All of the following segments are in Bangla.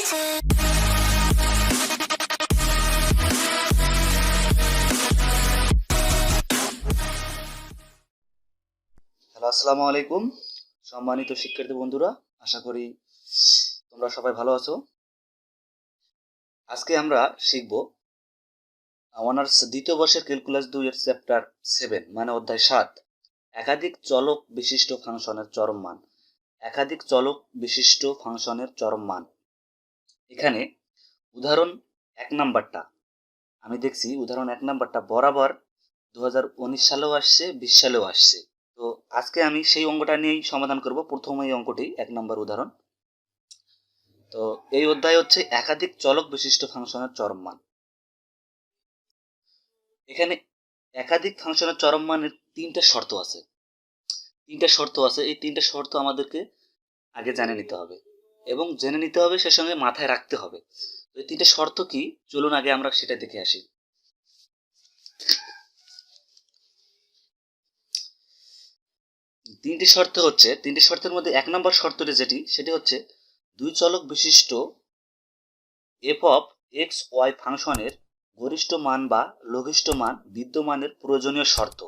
হ্যালো, আসসালামু আলাইকুম সম্মানিত শিক্ষার্থী বন্ধুরা, আশা করি তোমরা সবাই ভালো আছো। আজকে আমরা শিখব অনার্স দ্বিতীয় বর্ষের ক্যালকুলাস 2 এর চ্যাপ্টার 7 মানে অধ্যায় 7, একাধিক চলক বিশিষ্ট ফাংশনের চরম মান। একাধিক চলক বিশিষ্ট ফাংশনের চরম মান। এখানে উদাহরণ 1 নাম্বারটা আমি দেখছি, উদাহরণ 1 নাম্বারটা বরাবর 2019 সালেও আসছে, 20 সালেও আসছে। তো আজকে আমি সেই অঙ্কটা নিয়েই সমাধান করব। প্রথম এই অঙ্কটি 1 নম্বর উদাহরণ। তো এই অধ্যায় হচ্ছে একাধিক চলক বিশিষ্ট ফাংশনের চরম মান। এখানে একাধিক ফাংশনের চরম মানের তিনটা শর্ত আছে। এই তিনটা শর্ত আমাদেরকে আগে জেনে নিতে হবে এবং জেনে নিতে হবে সে সঙ্গে মাথায় রাখতে হবে। এই তিনটা শর্ত কি, চলুন আগে আমরা সেটা দেখে আসি। তিনটি শর্তের মধ্যে 1 নম্বর শর্তটি সেটি হচ্ছে দুই চলক বিশিষ্ট এফ অফ এক্স ওয়াই ফাংশনের গরিষ্ঠ মান বা লঘিষ্ঠ মান বিদ্যমানের প্রয়োজনীয় শর্ত।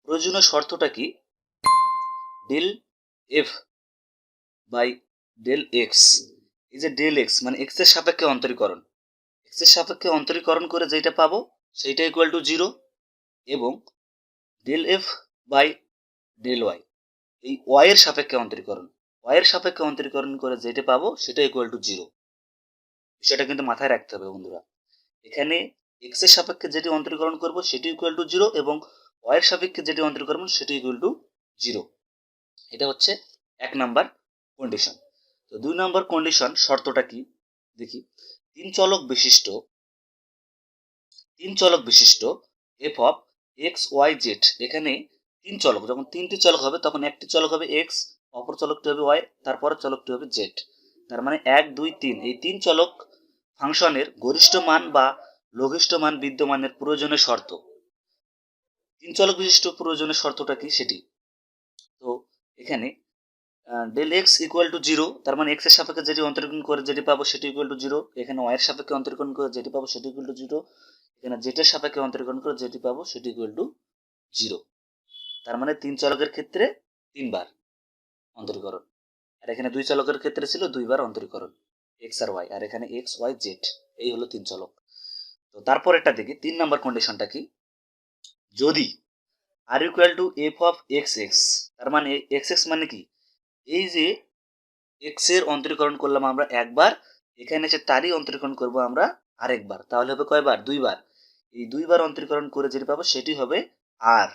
প্রয়োজনীয় শর্তটা কি? Del F by del X. এই যে ডেল এক্স মানে এক্স এর সাপেক্ষে অন্তরীকরণ করে যেটা পাবো সেইটা ইকুয়াল টু 0, এবং del F by del Y এই ওয়াই এর সাপেক্ষে অন্তরীকরণ করে যেটা পাবো সেটা ইকুয়াল টু 0। বিষয়টা কিন্তু মাথায় রাখতে হবে বন্ধুরা। এখানে এক্স এর সাপেক্ষে যেটি অন্তরীকরণ করব সেটি ইকুয়াল টু 0 এবং ওয়াই এর সাপেক্ষে যেটি অন্তরীকরণ করব সেটি ইকুয়াল টু 0। এটা হচ্ছে 1 নাম্বার কন্ডিশন। তো 2 নাম্বার কন্ডিশন শর্তটা কি দেখি। তিন চলক বিশিষ্ট F of x Y Z. এখানে তিন চলক, যখন তিনটি চলক হবে তখন একটি চলক হবে এক্স, অপর চলকটি হবে ওয়াই, তারপরের চলকটি হবে জেড। তার মানে 1 2 3 এই তিন চলক ফাংশনের গরিষ্ঠ মান বা লঘিষ্ঠ মান বিদ্যমানের প্রয়োজনীয় শর্ত। তিন চলক বিশিষ্ট প্রয়োজনীয় শর্তটা কি সেটি। তো এখানে ডেল এক্স ইকুয়াল টু 0, তার মানে এক্স এর সাপেক্ষে যেটি অন্তরীকরণ করে যেটি পাবো সেটি ইকুয়াল টু 0। এখানে ওয়াই এর সাপেক্ষে অন্তরীকরণ করে যেটি পাবো সেটি ইকুয়াল টু 0। এখানে জেড এর সাপেক্ষে অন্তরীকরণ করে যেটি পাবো সেটি ইকুয়াল টু 0। তার মানে তিন চলকের ক্ষেত্রে 3 বার অন্তরীকরণ, আর এখানে দুই চলকের ক্ষেত্রে ছিল 2 বার অন্তরীকরণ, এক্স আর ওয়াই, আর এখানে এক্স ওয়াই জেড। এই হলো তিন চলক। তো তারপর এটা দেখি 3 নাম্বার কন্ডিশনটা কি। যদি r equal to F of x x, তার মানে এক্স এক্স মানে কি, এই যে এক্স এর অন্তরীকরণ করলাম আমরা একবার, এখানে এসে তারই অন্তরীকরণ করব আমরা আরেকবার, তাহলে হবে কয়বার? 2 বার। এই 2 বার অন্তরীকরণ করে যেটি পাবো সেটি হবে আর।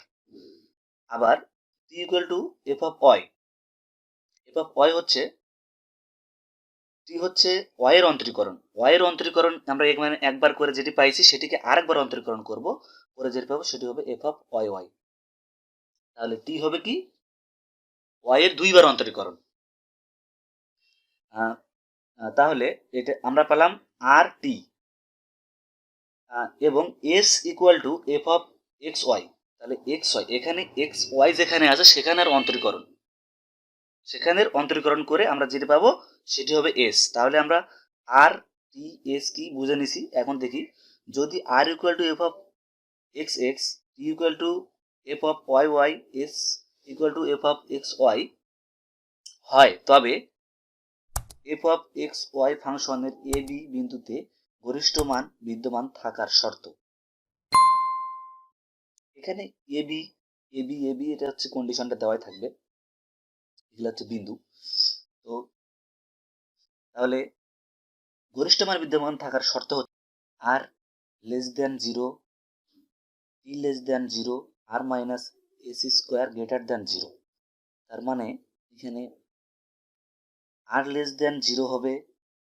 আবার t equal to F of y. T হচ্ছে ওয়াই এর অন্তরীকরণ আমরা এখানে একবার করে যেটি পাইছি সেটিকে আরেকবার অন্তরীকরণ করব, করে যেটি পাবো সেটি হবে এফ অফ ওয়াই ওয়াই। তাহলে টি হবে কি? ওয়াই এর 2 বার অন্তরীকরণ। তাহলে এটা আমরা পেলাম আর টি, এবং S equal to F of x Y. তাহলে এক্স ওয়াই, এখানে এক্স ওয়াই যেখানে আছে সেখানের অন্তরীকরণ করে আমরা যেটি পাবো সেটি হবে এস। তাহলে আমরা আর টি এস কি বুঝে নিছি। এখন দেখি, যদি r equal to F of x x, t equal to F of y y, s equal to F of x y হয়, তবে এফ অফ এক্স ওয়াই ফাংশনের এ বি বিন্দুতে গরিষ্ঠ মান বিদ্যমান থাকার শর্ত। এখানে এ বি এটা হচ্ছে কন্ডিশনটা দেওয়াই থাকবে, এগুলো হচ্ছে বিন্দু। তো তাহলে গরিষ্ঠ মান বিদ্যমান থাকার শর্ত হচ্ছে r less than 0, t less than 0, r minus s square greater than 0। তার মানে এখানে আর লেস দেন 0 হবে,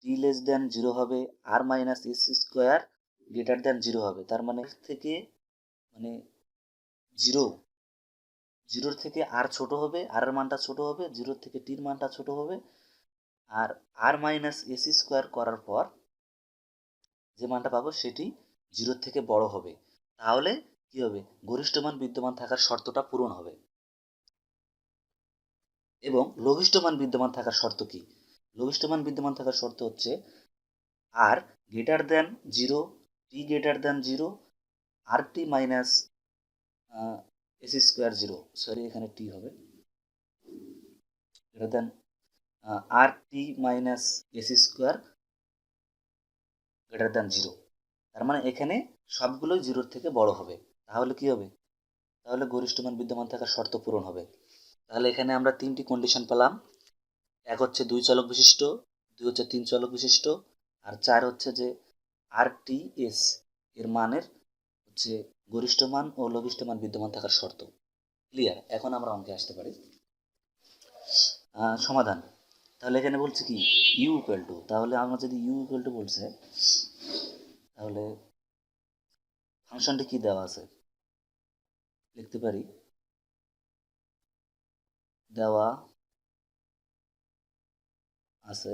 টি লেস দেন 0 হবে, r minus s square greater than 0 হবে। তার মানে থেকে মানে 0 থেকে আর ছোট হবে, আর এর মানটা ছোট হবে, 0 থেকে টির মানটা ছোট হবে, আর আর মাইনাস এস স্কোয়ার করার পর যে মানটা পাবো সেটি 0 থেকে বড় হবে। তাহলে কি হবে? গরিষ্ঠ মান বিদ্যমান থাকার শর্তটা পূরণ হবে। এবং লঘিষ্ঠ মান বিদ্যমান থাকার শর্ত কি? লঘিষ্ঠ মান বিদ্যমান থাকার শর্ত হচ্ছে r greater than 0, t greater than 0, r t minus s square 0, sorry এখানে টি হবে, greater than r t minus s square greater than 0। তার মানে এখানে সবগুলোই 0-র থেকে বড় হবে। তাহলে কি হবে? তাহলে গরিষ্ঠ মান বিদ্যমান থাকার শর্ত পূরণ হবে। তাহলে এখানে আমরা 3টি কন্ডিশন পেলাম। 1 হচ্ছে 2 চলক বিশিষ্ট, 2 হচ্ছে 3 চলক বিশিষ্ট, আর 4 হচ্ছে যে আর টি এস এর মানের হচ্ছে গরিষ্ঠ মান ও লঘিষ্ঠ মান বিদ্যমান থাকার শর্ত। ক্লিয়ার? এখন আমরা অঙ্কে আসতে পারি। সমাধান। তাহলে এখানে বলছে কি ইউ ইকুয়াল টু, তাহলে আমরা যদি ইউ ইকুয়াল টু বলছে তাহলে ফাংশনটি কি দেওয়া আছে লিখতে পারি, দেওয়া আছে,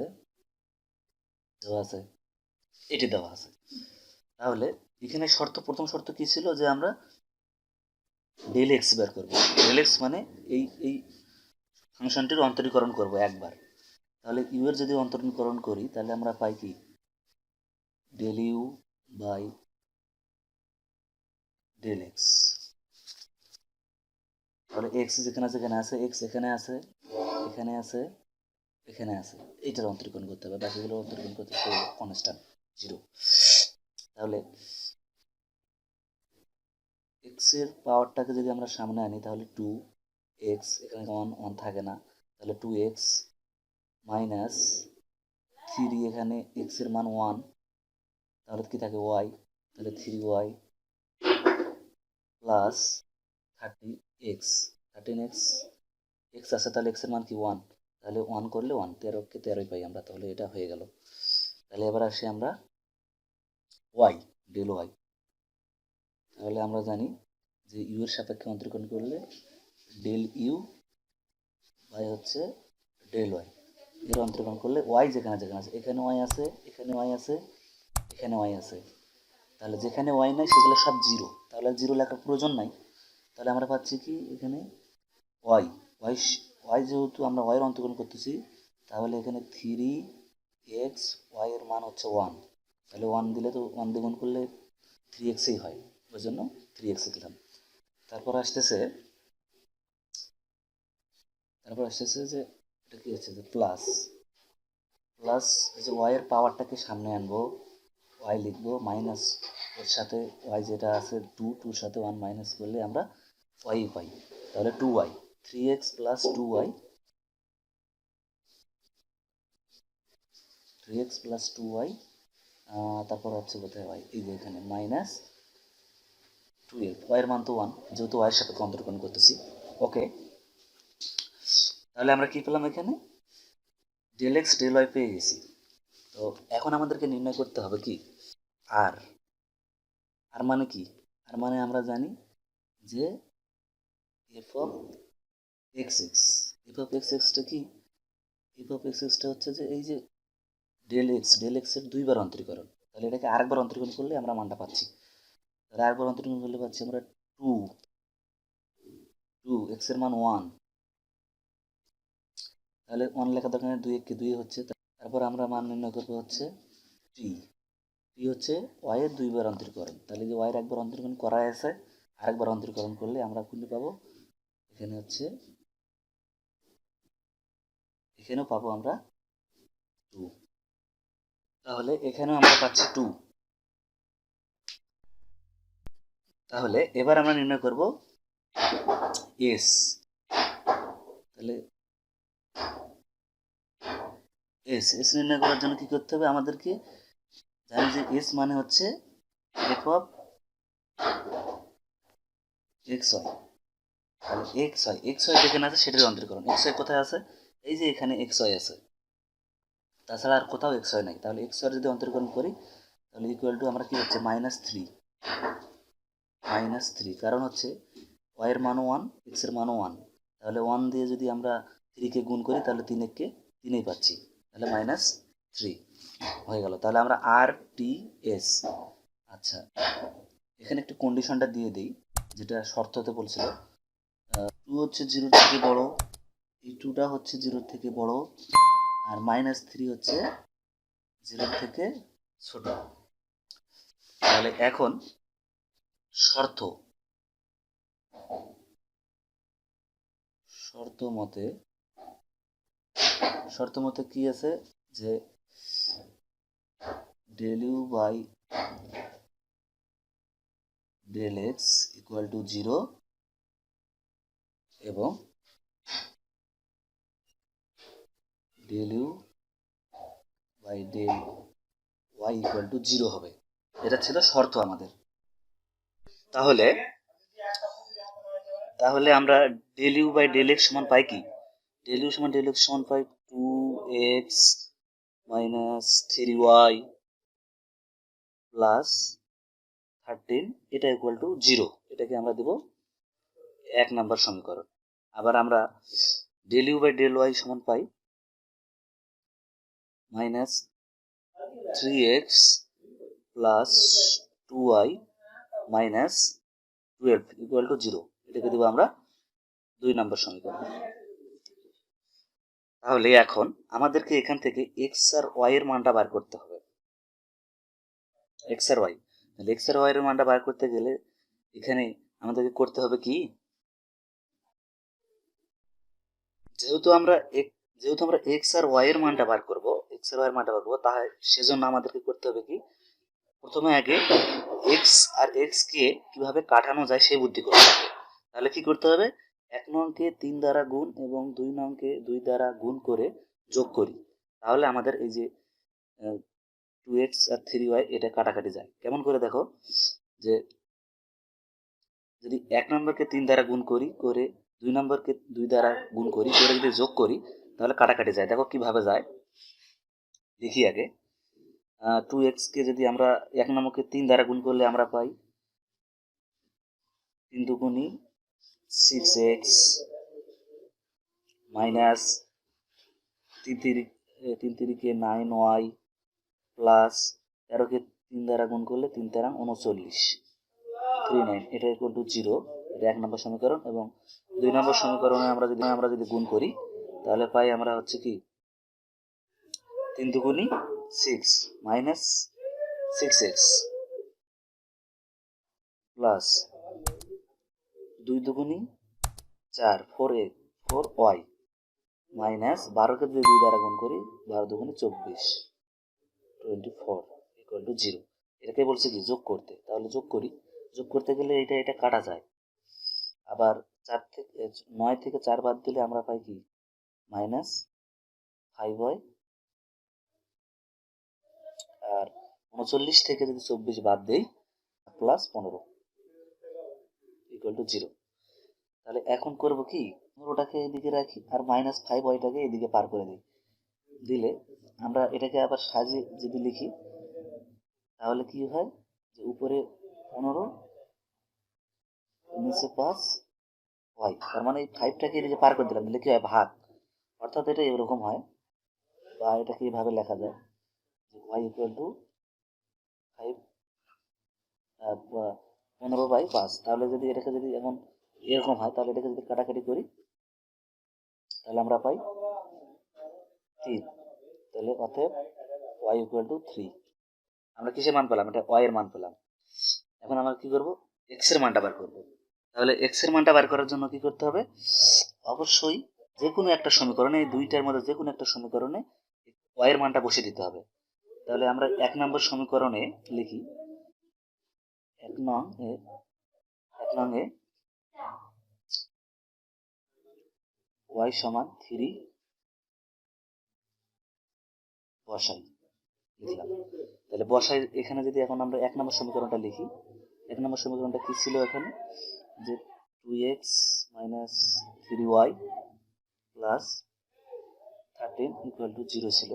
এটি দেওয়া আছে। তাহলে এখানে প্রথম শর্ত কি ছিল, যে আমরা ডেল এক্স বের করবো। ডেল এক্স মানে এই ফাংশনটির অন্তরীকরণ করব একবার। তাহলে ইউ এর যদি অন্তরীকরণ করি তাহলে আমরা পাই কি del U by del X. তাহলে এক্স যেখানে যেখানে আছে, এক্স এখানে আছে, এখানে আছে, এখানে আছে, এইটার অন্তরীকরণ করতে হবে, বাকিগুলো অন্তরীকরণ করতে হবে কনস্ট্যান্ট 0। তাহলে এক্স এর পাওয়ারটাকে যদি আমরা সামনে আনি তাহলে 2x, এখানে 1 থাকে না, তাহলে 2x মাইনাস 3, এখানে x এর মান 1, তাহলে কি থাকে y, তাহলে 3y প্লাস 13x, x আছে, তাহলে x এর মান কি 1, তাহলে 1 করলে 1, 13কে 13ই পাই আমরা, তাহলে এটা হয়ে গেল। তাহলে এবার আসি আমরা y, ডেল y। তাহলে আমরা জানি যে ইউ এর সাপেক্ষে অন্তরীকরণ করলে ডেল ইউ বাই হচ্ছে ডেল ওয়াই, এর অন্তরীকরণ করলে ওয়াই যেখানে যেখানে আছে, এখানে ওয়াই আছে, এখানে ওয়াই আছে, এখানে ওয়াই আছে, তাহলে যেখানে ওয়াই নাই সেগুলো সব 0, তাহলে 0 লেখার প্রয়োজন নাই। তাহলে আমরা পাচ্ছি কি এখানে ওয়াই, ওয়াই যেহেতু আমরা ওয়াইয়ের অন্তরীকরণ করতেছি, তাহলে এখানে 3x, ওয়াই এর মান হচ্ছে 1, তাহলে 1 দিলে তো 1 দিয়ে গুণ করলে 3xই হয়, ওই জন্য 3x দিলাম। তারপর আসতেছে যে এটা কি হচ্ছে, যে প্লাস এই যে ওয়াই এর পাওয়ারটাকে সামনে আনবো, ওয়াই লিখবো, মাইনাস এর সাথে ওয়াই যেটা আছে 2 সাথে 1 মাইনাস করলে আমরা ওয়াই পাই, তাহলে 2y, 3x plus 2y, 3x plus 2y, তারপর হচ্ছে কোথায় ওয়াই, এই যে এখানে মাইনাস 12, ওয়াই এর মান তো 1, যেহেতু ওয়াই এর সাথে অন্তরীকরণ করতেছি। ওকে, তাহলে আমরা কি পেলাম, এখানে ডেল এক্স ডেল ওয়াই পেয়ে গেছি। তো এখন আমাদেরকে নির্ণয় করতে হবে কি আর মানে কি, আর মানে আমরা জানি যে এফ অফ এক্স এক্সটা কি, এফ অফ এক্সটা হচ্ছে যে এই যে ডেল এক্স এর 2বার অন্তরীকরণ, তাহলে এটাকে আরেকবার অন্তরীকরণ করলে আমরা মানটা পাচ্ছি, তাহলে আরেকবার অন্তরীকরণ করলে পাচ্ছি আমরা 2 এক্স এর মান 1, তাহলে 1 লেখা দরকার, 2 কে 2 হচ্ছে, তারপর আমরা মান নির্ণয় করবো হচ্ছে টি হচ্ছে ওয়াই এর 2বার অন্তরীকরণ, তাহলে যে ওয়াই এর একবার অন্তরীকরণ করা আছে, আরেকবার অন্তরীকরণ করলে আমরা কোনটি পাবো, এখানে হচ্ছে এখানেও পাবো আমরা 2, তাহলে এখানেও আমরা পাচ্ছি 2। তাহলে এবার আমরা নির্ণয় করব এস, তাহলে এস নির্ণয় করার জন্য কি করতে হবে, আমাদেরকে জানি যে এস মানে হচ্ছে এফ অফ এক্স ওয়াই, তাহলে এক্স ওয়াই যেখানে আছে সেটার অন্তরীকরণ, এক্স ওয়াই কোথায় আছে, এই যে এখানে এক্স ওয়াই আছে, তাছাড়া আর কোথাও এক্স ওয়াই নাই, তাহলে এক্স ওয়াই যদি অন্তরীকরণ করি তাহলে ইকুয়াল টু আমরা কি হচ্ছে -3, কারণ হচ্ছে ওয়াই এর মানও 1, এক্স এর মানও 1, তাহলে 1 দিয়ে যদি আমরা 3কে গুণ করি তাহলে 3কে 3ই পাচ্ছি, তাহলে -3 হয়ে গেল। তাহলে আমরা আর টি এস, আচ্ছা এখানে একটু কন্ডিশনটা দিয়ে দিই, যেটা শর্ত হতে বলছিল, 2 হচ্ছে 0 থেকে বড়, এই 2টা হচ্ছে 0 থেকে বড়, আর -3 হচ্ছে 0 থেকে ছোট। তাহলে এখন শর্ত মতে কি আছে যে del u by del x equal to 0 এবং del u by del y equal to 0 হবে। এটা ছিল শর্ত আমাদের। তাহলে আমরা del u by del x সমান পাই কি? del u সমান del x সমান পাই 2x মাইনাস 3y প্লাস 13 এটা ইকুয়াল টু 0। এটাকে আমরা দেব 1 নাম্বার সমীকরণ। আবার আমরা del u by del y সমান পাই minus 3x plus 2y minus 12 equal to 0। এটাকে দেব আমরা 2 নাম্বার সমীকরণ। তাহলে এখন আমাদেরকে এখান থেকে x আর y এর মানটা বার করতে হবে। x আর y, তাহলে x আর y এর মানটা বার করতে গেলে এখানে আমাদেরকে করতে হবে কি, যেহেতু আমরা x আর y এর মানটা বার করব, তাহলে সেজন্য আমাদেরকে করতে হবে কি, প্রথমে আগে x আর x কে কিভাবে কাটানো যায় সেই বুদ্ধি করতে হবে। তাহলে কি করতে হবে, 1 নংকে 3 দ্বারা গুণ এবং 2 নংকে 2 দ্বারা গুণ করে যোগ করি। তাহলে আমাদের এই যে 2x আর 3y এটা কাটাকাটি যায়। কেমন করে দেখো, যে যদি 1 নম্বরকে 3 দ্বারা গুণ করি, করে 2 নম্বরকে 2 দ্বারা গুণ করি, করে যদি যোগ করি তাহলে কাটাকাটি যায়। দেখো কিভাবে যায়, দেখি আগে। 2x কে যদি আমরা 1 নম্বরকে 3 দ্বারা গুণ করলে আমরা পাই 3 দুগুণী 6x মাইনাস 3 তিরিকে 9y প্লাস 13 কে 3 দ্বারা গুণ করলে 3 তেরা 39 39 এটা ইকুয়াল টু 0। এটা 1 নম্বর সমীকরণ। এবং 2 নম্বর সমীকরণে আমরা যদি গুণ করি তাহলে পাই আমরা হচ্ছে কি 3 দুগুণী 6 minus 6x plus 2 দুগুণী 4 4y minus 12 কে যদি 2 দ্বারা গুণ করি 12 দুগুণী 24 24 ইকুয়াল টু 0। এটাকে বলছে কি যোগ করতে। তাহলে যোগ করতে গেলে এটা কাটা যায়। আবার 9 থেকে 4 বাদ দিলে আমরা পাই কি মাইনাস 5y, আর 39 থেকে যদি 24 বাদ দেই প্লাস 15 ইকুয়াল টু 0। তাহলে এখন করব কি, 15টাকে এদিকে রাখি আর মাইনাস 5yটাকে এদিকে পার করে দিই। দিলে আমরা এটাকে আবার সাজিয়ে যদি লিখি তাহলে কি হয়, যে উপরে 15 নিচে 5y, তার মানে এই 5টাকে এদিকে পার করে দিলাম, দিলে কি হয় ভাগ, অর্থাৎ এটা এরকম হয়, বা এটাকে এইভাবে লেখা যায় যে y ইকুয়াল টু 15/5। তাহলে যদি এটাকে যদি এখন এরকম হয় তাহলে এটাকে যদি কাটাকাটি করি তাহলে আমরা পাই 3। তাহলে অতএব y ইকুয়াল টু 3। আমরা কিসের মান পেলাম, এটা y এর মান পেলাম। এখন আমরা কি করব, x এর মানটা বার করব। তাহলে x এর মানটা বার করার জন্য কি করতে হবে, অবশ্যই যে কোনো একটা সমীকরণে, এই দুইটার মধ্যে যে কোনো একটা সমীকরণে y এর মানটা বসিয়ে দিতে হবে। তাহলে আমরা 1 নম্বর সমীকরণে লিখি 1 নং এ y সমান 3 বসাই, লিখলাম। তাহলে বসাই এখানে যদি এখন আমরা 1 নম্বর সমীকরণটা লিখি, 1 নম্বর সমীকরণটা কি ছিল এখানে, যে 2x minus 3y plus 13 equal to 0 ছিল,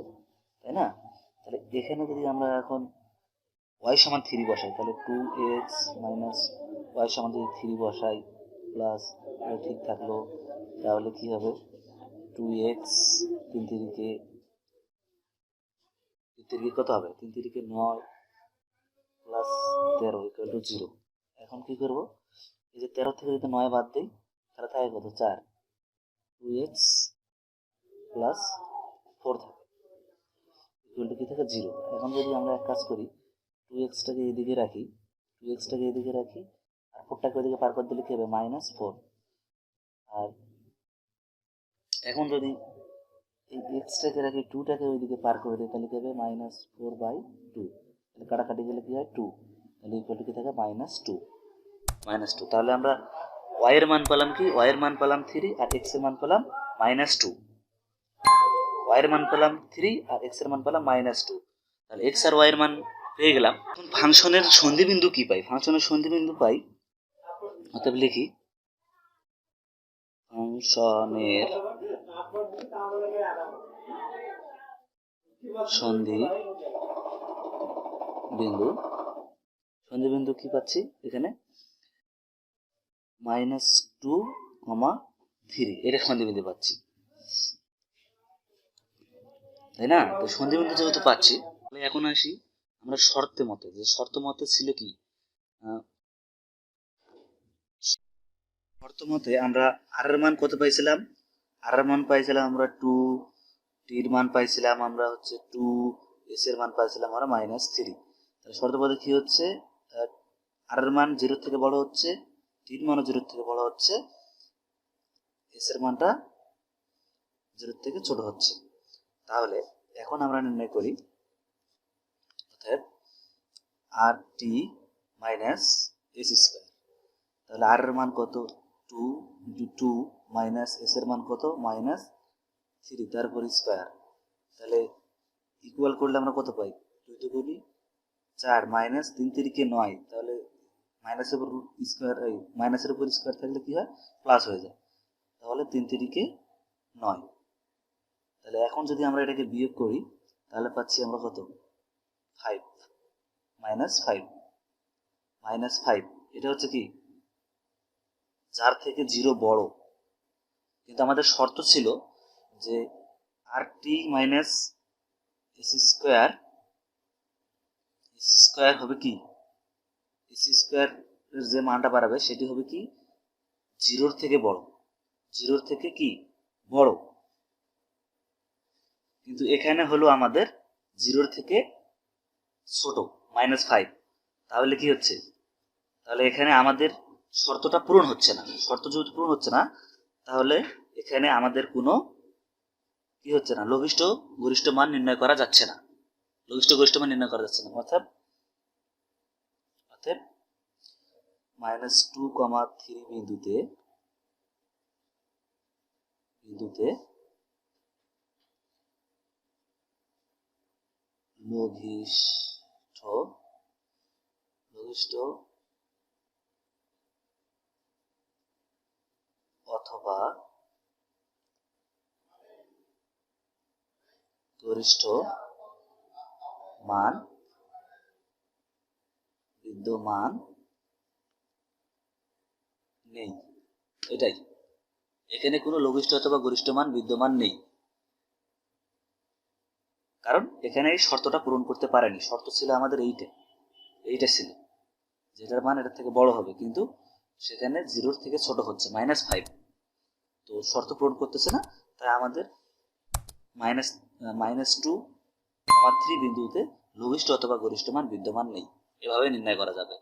তাই না? তাহলে এখানে যদি আমরা এখন y সমান 3 বসাই, তাহলে 2x মাইনাস y সমান যদি 3 বসাই প্লাস ঠিক থাকলো, তাহলে কি হবে 2x 3 তিরিকে কত হবে, 3 তিরিকে 9 প্লাস 13 ইকুয়াল টু 0। এখন কি করব, এই যে 13 থেকে যদি 9 বাদ দিই তাহলে থাকে কত 4, 2x প্লাস 4 থাকে ইকুয়াল টু কি থাকে 0। এখন যদি আমরা এক কাজ করি, 2x-টাকে এদিকে রাখি, 2x-টাকে এদিকে রাখি আর 4টাকে ওইদিকে পার করে দিলে কি হবে -4। আর এখন যদি এই x-টাকে রাখি, 2টাকে ওইদিকে পার করে দিই, তাহলে কি হবে -4/2। তাহলে কাটাকাটি গেলে কি হয় 2, তাহলে ইকুয়াল টু কি থাকে -2। তাহলে আমরা y এর মান পেলাম কি, y এর মান পেলাম 3 আর x এর মান পেলাম -2। y এর মান পেলাম 3 আর x এর মান পেলাম -2। তাহলে x আর y এর মান পেয়ে গেলাম। এখন ফাংশনের সন্ধিবিন্দু কি পাই? ফাংশনের সন্ধিবিন্দু পাই, অতএব লিখি ফাংশনের সন্ধিবিন্দু কি পাচ্ছি এখানে -2,3, এটা সন্ধিবিন্দু পাচ্ছি, তাই না? তো সন্ধিবিন্দু যেহেতু পাচ্ছি, তাহলে এখন আসি আমরা শর্ত মতে, যে শর্ত মতে ছিল কি, শর্ত মতে আমরা আর এর মান কত পাইছিলাম? আর এর মান পাইছিলাম আমরা 2, টির মান পাইছিলাম আমরা হচ্ছে 2, এস এর মান পাইছিলাম আমরা -3। তাহলে শর্ত মতে কি হচ্ছে, আর এর মান 0 থেকে বড় হচ্ছে, টির মানও 0 থেকে বড় হচ্ছে, এস এর মানটা 0 থেকে ছোট হচ্ছে। তাহলে এখন আমরা নির্ণয় করি, অর্থাৎ আর টি মাইনাস এস স্কোয়ার। তাহলে আর এর মান কত 2 × 2 মাইনাস এস এর মান কত -3, তারপর স্কোয়ার। তাহলে ইকুয়াল করলে আমরা কত পাই, 2 × 2 = 4 মাইনাস 3 × 3 = 9। তাহলে মাইনাসের উপর স্কোয়ার, মাইনাসের উপর স্কোয়ার থাকলে কি হয়, প্লাস হয়ে যায়। তাহলে 3 × 3 = 9। তাহলে এখন যদি আমরা এটাকে বিয়োগ করি, তাহলে পাচ্ছি আমরা কত 5 -5 এটা হচ্ছে কি, যার থেকে 0 বড়। কিন্তু আমাদের শর্ত ছিল যে আর টি মাইনাস এস স্কোয়ার হবে কি, এস স্কোয়ার এর যে মানটা বাড়াবে সেটি হবে কি 0 থেকে বড়, 0 থেকে কি বড়। কিন্তু এখানে হলো আমাদের 0 থেকে ছোট -5। তাহলে কি হচ্ছে, তাহলে এখানে আমাদের শর্তটা পূরণ হচ্ছে না। শর্ত যেহেতু পূরণ হচ্ছে না, তাহলে এখানে আমাদের কোনো কি হচ্ছে না, লঘিষ্ঠ গরিষ্ঠ মান নির্ণয় করা যাচ্ছে না, অর্থাৎ -2,3 বিন্দুতে লঘিষ্ঠ অথবা গরিষ্ঠ মান বিদ্যমান নেই। এটাই, এখানে কোনো লঘিষ্ঠ অথবা গরিষ্ঠ মান বিদ্যমান নেই, কারণ এখানে এই শর্তটা পূরণ করতে পারেনি। শর্ত ছিল আমাদের এইটা ছিল, যেটার মান এটার থেকে বড় হবে, কিন্তু সেখানে 0 থেকে ছোট হচ্ছে -5। তো শর্ত পূরণ করতেছে না, তাই আমাদের -2,3 বিন্দুতে লঘিষ্ঠ অথবা গরিষ্ঠ মান বিদ্যমান নেই। এভাবে নির্ণয় করা যাবে।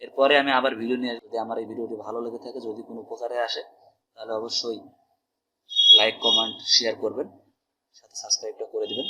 এরপরে আমি আবার ভিডিও নিয়ে, যদি আমার এই ভিডিওটি ভালো লেগে থাকে, যদি কোনো উপকারে আসে, তাহলে অবশ্যই লাইক, কমেন্ট, শেয়ার করবেন, সাথে সাবস্ক্রাইবটা করে দিবেন।